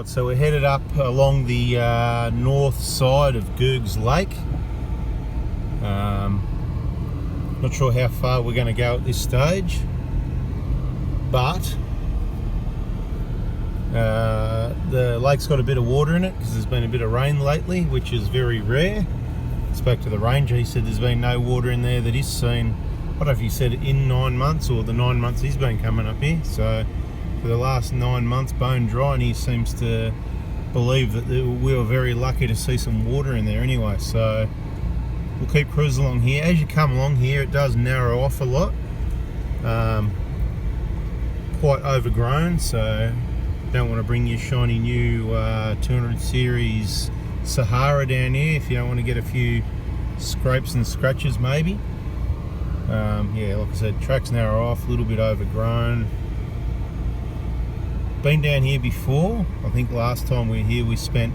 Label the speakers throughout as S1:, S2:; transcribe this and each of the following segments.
S1: Right, so we're headed up along the north side of GOOGS Lake. Not sure how far we're going to go at this stage, but the lake's got a bit of water in it because there's been a bit of rain lately, which is very rare. I spoke to the ranger, he said there's been no water in there that he's seen. I don't know if he said in 9 months or the 9 months he's been coming up here. So for the last 9 months, bone dry, and he seems to believe that we were very lucky to see some water in there anyway. So we'll keep cruising along here. As you come along here, it does narrow off a lot. Quite overgrown, so don't want to bring your shiny new 200 series Sahara down here if you don't want to get a few scrapes and scratches maybe. Yeah, like I said, track's narrow off, a little bit overgrown. Been down here before. I think last time we were here we spent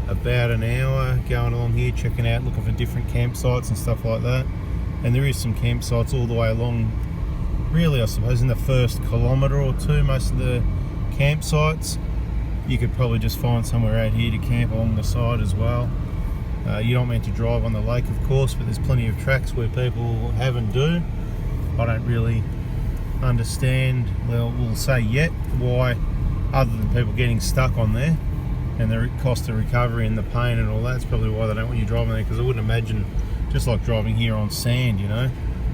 S1: about an hour going along here, checking out, looking for different campsites and stuff like that. And there is some campsites all the way along, really I suppose in the first kilometre or two. Most of the campsites you could probably just find somewhere out here to camp along the side as well. You don't mean to drive on the lake of course, but there's plenty of tracks where people have and do. I don't really understand, well we'll say yet, why, other than people getting stuck on there and the cost of recovery and the pain and all that. It's probably why they don't want you driving there, because I wouldn't imagine, just like driving here on sand, you know,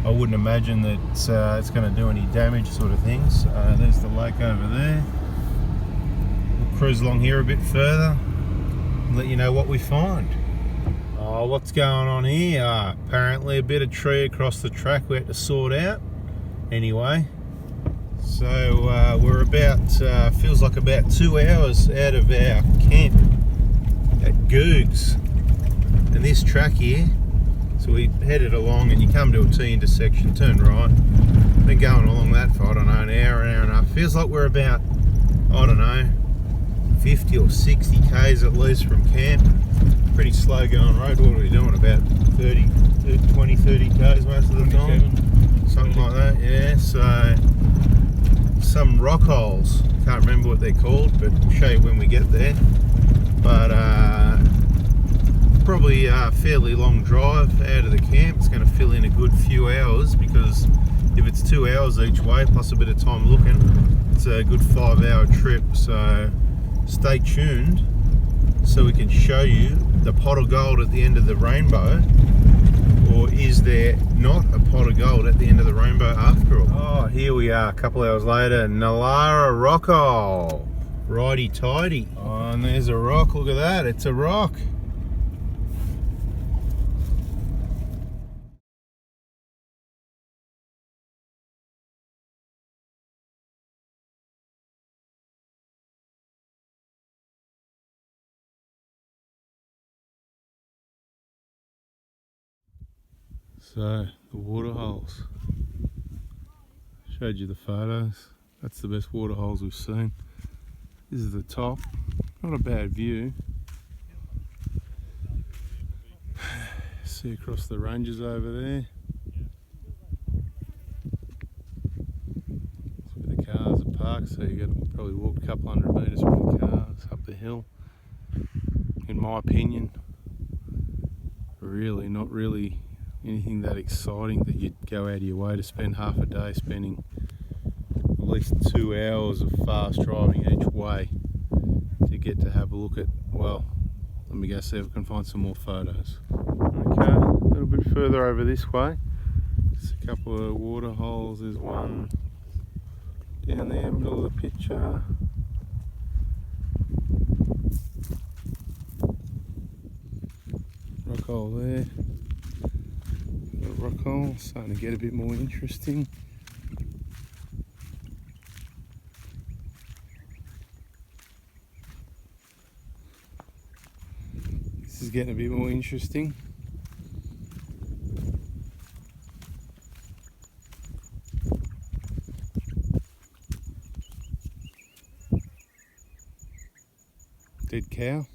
S1: I wouldn't imagine that it's going to do any damage sort of things. There's the lake over there. We'll cruise along here a bit further and let you know what we find. Oh, what's going on here? Apparently a bit of tree across the track we had to sort out. Anyway, so we're about, feels like about 2 hours out of our camp at GOOGS. And this track here, so we headed along and you come to a T intersection, turn right. Been going along that for, I don't know, an hour and a half. Feels like we're about, I don't know, 50 or 60 k's at least from camp. Pretty slow going road. What are we doing? About 20, 30 k's most of the time? Something like that, yeah. So, some rock holes. Can't remember what they're called, but I'll show you when we get there. But probably a fairly long drive out of the camp. It's going to fill in a good few hours, because if it's 2 hours each way plus a bit of time looking, it's a good 5-hour trip. So stay tuned so we can show you the pot of gold at the end of the rainbow. Or is there not a pot of gold at the end of the rainbow after all? Oh, here we are a couple hours later. Nalara rock hole. Righty tighty. Oh, and there's a rock. Look at that. It's a rock. So, the water holes. Showed you the photos. That's the best water holes we've seen. This is the top. Not a bad view. See across the ranges over there. That's where the cars are parked, so you got to probably walk a couple hundred metres from the cars up the hill. In my opinion, really, not really anything that exciting that you'd go out of your way to spend half a day spending at least 2 hours of fast driving each way to get to have a look at. Well, let me go see if we can find some more photos. Okay, a little bit further over this way, just a couple of water holes. There's one down there, middle of the picture. Rock hole there. Rock hole, starting to get a bit more interesting. This is getting a bit more interesting. Dead cow.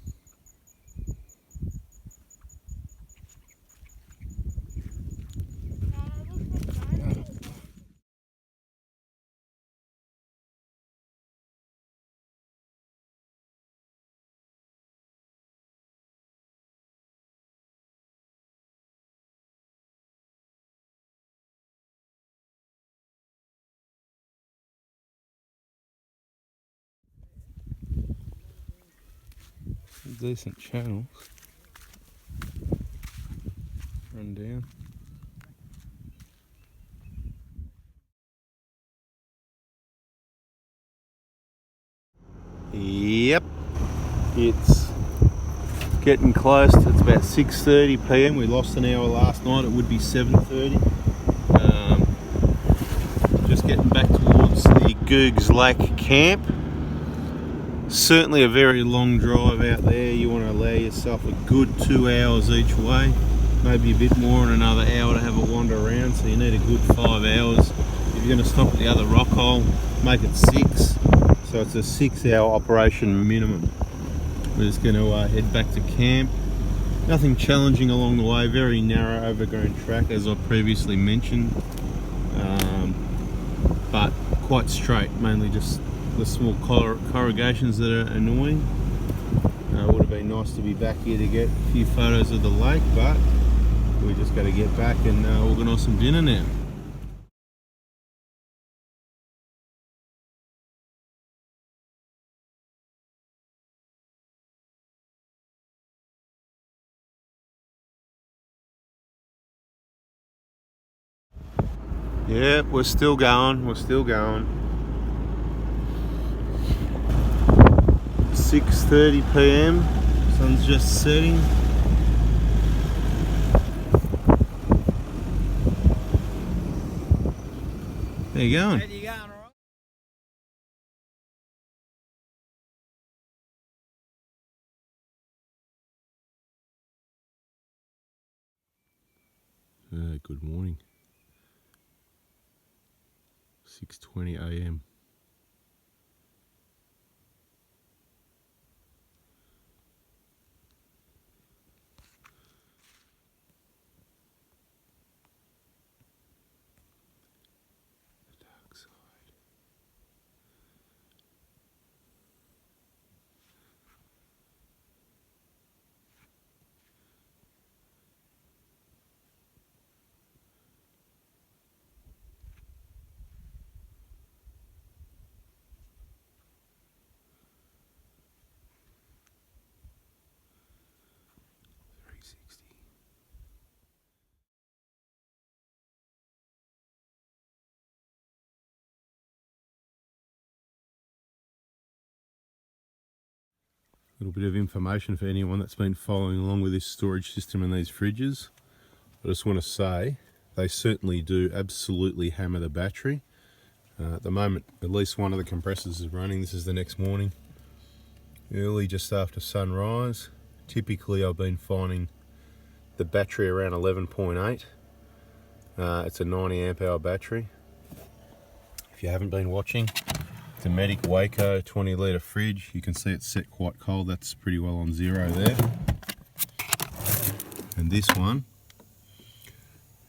S1: Decent channels. Run down. Yep, it's getting close. It's about 6:30 p.m. We lost an hour last night. It would be 7:30. Just getting back towards the GOOGS Track camp. Certainly a very long drive out there. You want to allow yourself a good 2 hours each way, maybe a bit more, and another hour to have a wander around. So you need a good 5 hours. If you're going to stop at the other rock hole, make it 6. So it's a 6-hour operation minimum. We're just going to head back to camp. Nothing challenging along the way. Very narrow, overgrown track, as I previously mentioned, but quite straight. Mainly just the small corrugations that are annoying. Would have been nice to be back here to get a few photos of the lake, but we just got to get back and organise some dinner now. Yeah, we're still going. 6:30 p.m. Sun's just setting. How you going? Good morning. 6:20 a.m. The dark side. A little bit of information for anyone that's been following along with this storage system and these fridges. I just want to say they certainly do absolutely hammer the battery. At the moment, at least one of the compressors is running. This is the next morning, early just after sunrise. Typically I've been finding the battery around 11.8. It's a 90 amp hour battery. If you haven't been watching, it's a Medic Waco 20 litre fridge. You can see it's set quite cold. That's pretty well on 0 there. And this one,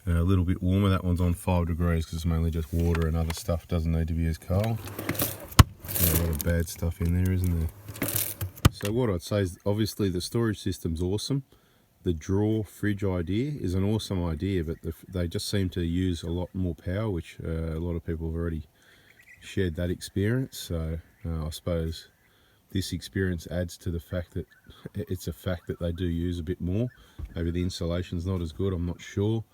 S1: a little bit warmer. That one's on 5 degrees because it's mainly just water and other stuff. Doesn't need to be as cold. There's a lot of bad stuff in there, isn't there? So what I'd say is, obviously the storage system's awesome. The drawer fridge idea is an awesome idea, but they just seem to use a lot more power, which a lot of people have already shared that experience. So I suppose this experience adds to the fact that it's a fact that they do use a bit more. Maybe the insulation's not as good, I'm not sure.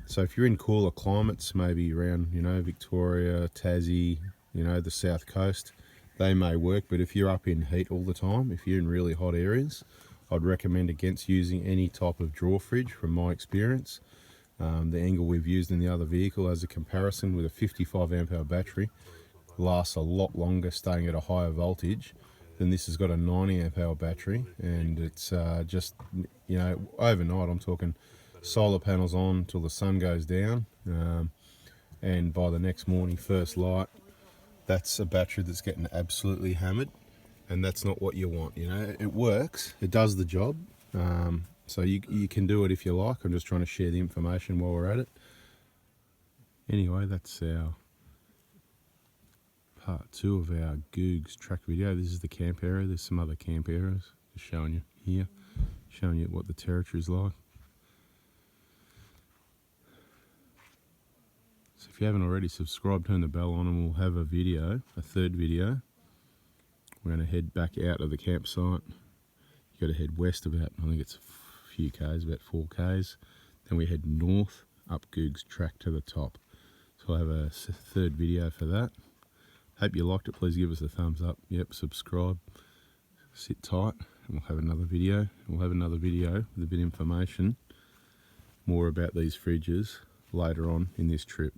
S1: So if you're in cooler climates, maybe around, Victoria, Tassie, the south coast, they may work. But if you're up in heat all the time, if you're in really hot areas, I'd recommend against using any type of drawer fridge from my experience. The angle we've used in the other vehicle as a comparison with a 55 amp hour battery lasts a lot longer staying at a higher voltage than this has got a 90 amp hour battery, and it's just, overnight I'm talking solar panels on till the sun goes down, and by the next morning first light, that's a battery that's getting absolutely hammered, and that's not what you want. It works, it does the job, so you can do it if you like. I'm just trying to share the information while we're at it. Anyway, that's our part 2 of our GOOGS Track video. This is the camp area. There's some other camp areas just showing you here, showing you what the territory's like. So if you haven't already, subscribe, turn the bell on, and we'll have a third video. We're going to head back out of the campsite, you got to head west about, I think it's a few k's, about 4 k's. Then we head north up GOOGS Track to the top. So I'll have a third video for that. Hope you liked it. Please give us a thumbs up. Yep, subscribe. Sit tight and we'll have another video. We'll have another video with a bit of information more about these fridges later on in this trip.